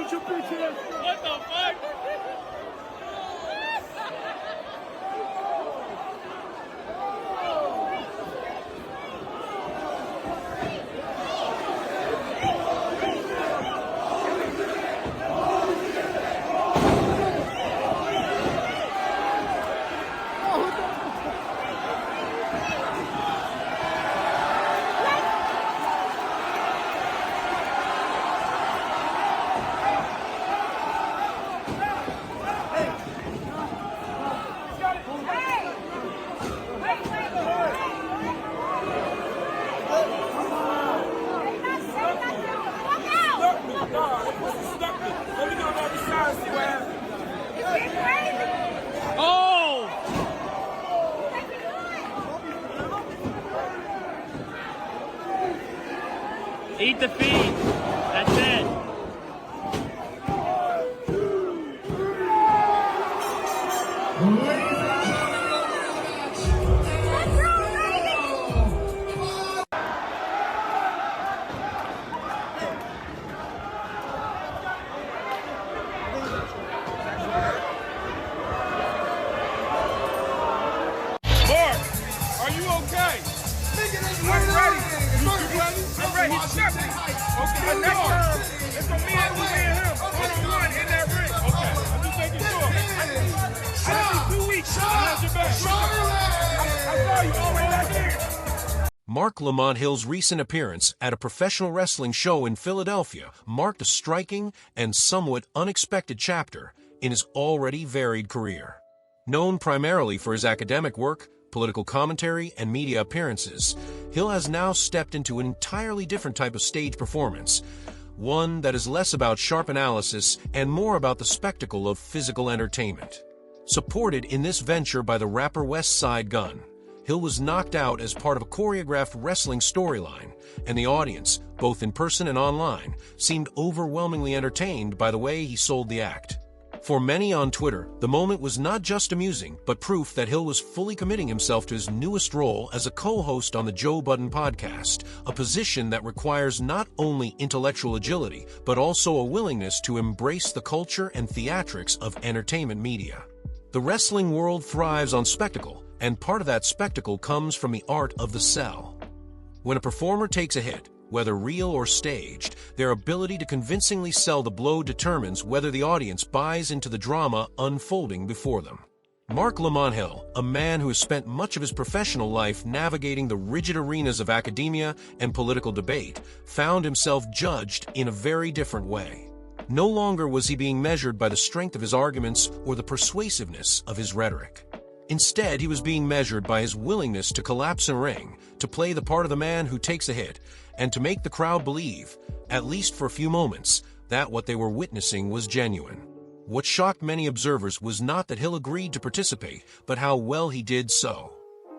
with your bitch ass. What the fuck? Eat the feed. That's it. Marc, are you okay? I'm ready. I'm ready. He's stepping. Okay, next time, it's for me and him. One-on-one in that ring. Okay, I'm just making sure. I need 2 weeks. I have your back. I saw you all the way back here. Marc Lamont Hill's recent appearance at a professional wrestling show in Philadelphia marked a striking and somewhat unexpected chapter in his already varied career. Known primarily for his academic work, political commentary, and media appearances, Hill has now stepped into an entirely different type of stage performance, one that is less about sharp analysis and more about the spectacle of physical entertainment. Supported in this venture by the rapper Westside Gunn, Hill was knocked out as part of a choreographed wrestling storyline, and the audience, both in person and online, seemed overwhelmingly entertained by the way he sold the act. For many on Twitter, the moment was not just amusing, but proof that Hill was fully committing himself to his newest role as a co-host on the Joe Budden podcast, a position that requires not only intellectual agility, but also a willingness to embrace the culture and theatrics of entertainment media. The wrestling world thrives on spectacle, and part of that spectacle comes from the art of the sell. When a performer takes a hit, whether real or staged, their ability to convincingly sell the blow determines whether the audience buys into the drama unfolding before them. Marc Lamont Hill, a man who has spent much of his professional life navigating the rigid arenas of academia and political debate, found himself judged in a very different way. No longer was he being measured by the strength of his arguments or the persuasiveness of his rhetoric. Instead, he was being measured by his willingness to collapse in a ring, to play the part of the man who takes a hit, and to make the crowd believe, at least for a few moments, that what they were witnessing was genuine. What shocked many observers was not that Hill agreed to participate, but how well he did so.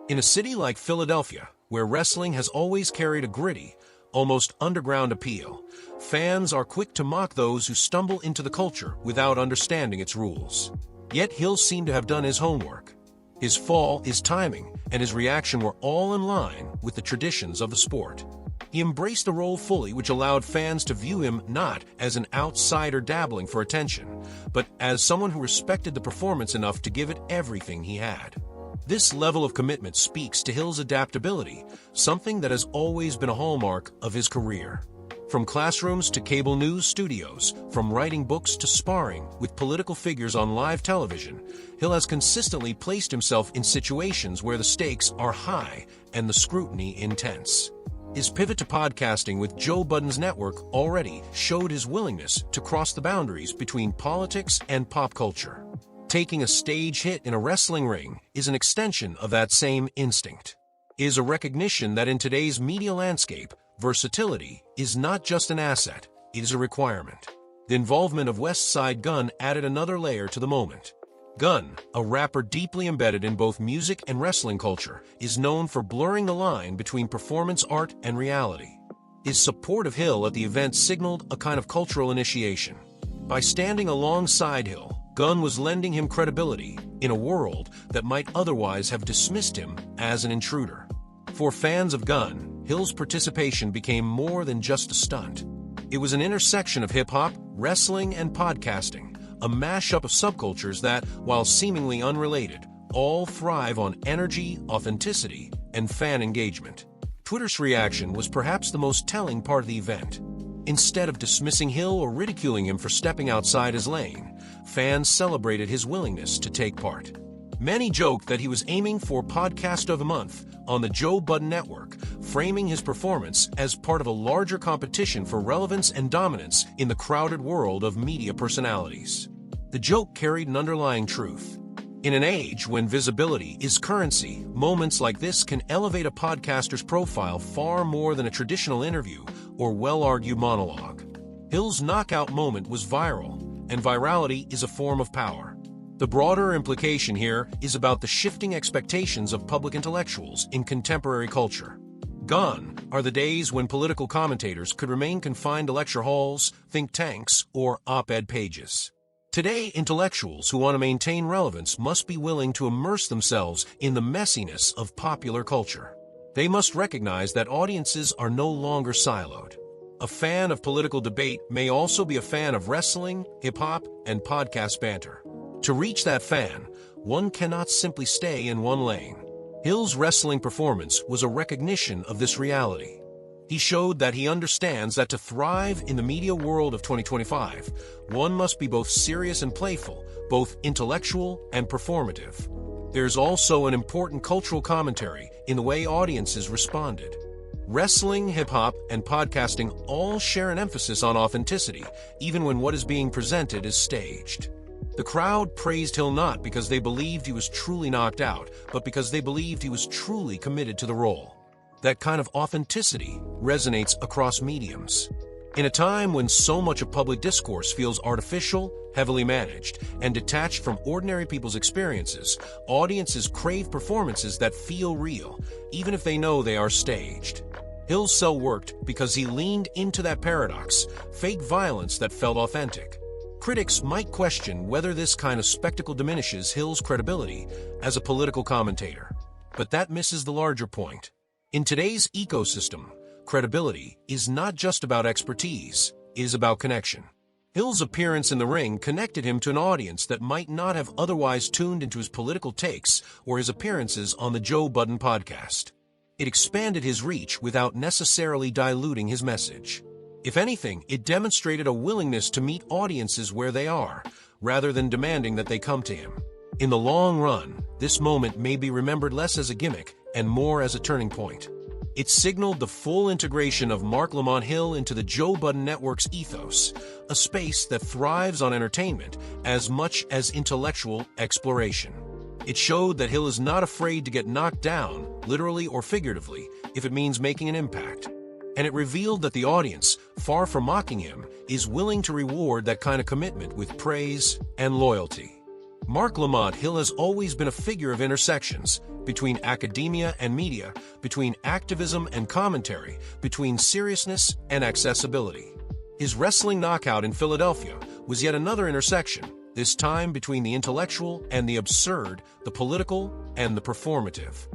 In a city like Philadelphia, where wrestling has always carried a gritty, almost underground appeal, fans are quick to mock those who stumble into the culture without understanding its rules. Yet Hill seemed to have done his homework. His fall, his timing, and his reaction were all in line with the traditions of the sport. He embraced the role fully, which allowed fans to view him not as an outsider dabbling for attention, but as someone who respected the performance enough to give it everything he had. This level of commitment speaks to Hill's adaptability, something that has always been a hallmark of his career. From classrooms to cable news studios, from writing books to sparring with political figures on live television, Hill has consistently placed himself in situations where the stakes are high and the scrutiny intense. His pivot to podcasting with Joe Budden's network already showed his willingness to cross the boundaries between politics and pop culture. Taking a stage hit in a wrestling ring is an extension of that same instinct. It is a recognition that in today's media landscape, versatility is not just an asset, it is a requirement. The involvement of Westside Gunn added another layer to the moment. Gunn, a rapper deeply embedded in both music and wrestling culture, is known for blurring the line between performance art and reality. His support of Hill at the event signaled a kind of cultural initiation. By standing alongside Hill, Gunn was lending him credibility in a world that might otherwise have dismissed him as an intruder. For fans of Gunn, Hill's participation became more than just a stunt. It was an intersection of hip-hop, wrestling and podcasting, a mashup of subcultures that, while seemingly unrelated, all thrive on energy, authenticity, and fan engagement. Twitter's reaction was perhaps the most telling part of the event. Instead of dismissing Hill or ridiculing him for stepping outside his lane, fans celebrated his willingness to take part. Many joked that he was aiming for Podcast of the Month on the Joe Budden Network, framing his performance as part of a larger competition for relevance and dominance in the crowded world of media personalities. The joke carried an underlying truth. In an age when visibility is currency, moments like this can elevate a podcaster's profile far more than a traditional interview or well-argued monologue. Hill's knockout moment was viral, and virality is a form of power. The broader implication here is about the shifting expectations of public intellectuals in contemporary culture. Gone are the days when political commentators could remain confined to lecture halls, think tanks, or op-ed pages. Today, intellectuals who want to maintain relevance must be willing to immerse themselves in the messiness of popular culture. They must recognize that audiences are no longer siloed. A fan of political debate may also be a fan of wrestling, hip-hop, and podcast banter. To reach that fan, one cannot simply stay in one lane. Hill's wrestling performance was a recognition of this reality. He showed that he understands that to thrive in the media world of 2025, one must be both serious and playful, both intellectual and performative. There's also an important cultural commentary in the way audiences responded. Wrestling, hip-hop, and podcasting all share an emphasis on authenticity, even when what is being presented is staged. The crowd praised Hill not because they believed he was truly knocked out, but because they believed he was truly committed to the role. That kind of authenticity resonates across mediums. In a time when so much of public discourse feels artificial, heavily managed, and detached from ordinary people's experiences, audiences crave performances that feel real, even if they know they are staged. Hill's sell worked because he leaned into that paradox, fake violence that felt authentic. Critics might question whether this kind of spectacle diminishes Hill's credibility as a political commentator, but that misses the larger point. In today's ecosystem, credibility is not just about expertise, it is about connection. Hill's appearance in the ring connected him to an audience that might not have otherwise tuned into his political takes or his appearances on the Joe Budden podcast. It expanded his reach without necessarily diluting his message. If anything, it demonstrated a willingness to meet audiences where they are, rather than demanding that they come to him. In the long run, this moment may be remembered less as a gimmick and more as a turning point. It signaled the full integration of Marc Lamont Hill into the Joe Budden Network's ethos, a space that thrives on entertainment as much as intellectual exploration. It showed that Hill is not afraid to get knocked down, literally or figuratively, if it means making an impact. And it revealed that the audience, far from mocking him, is willing to reward that kind of commitment with praise and loyalty. Marc Lamont Hill has always been a figure of intersections, between academia and media, between activism and commentary, between seriousness and accessibility. His wrestling knockout in Philadelphia was yet another intersection, this time between the intellectual and the absurd, the political and the performative.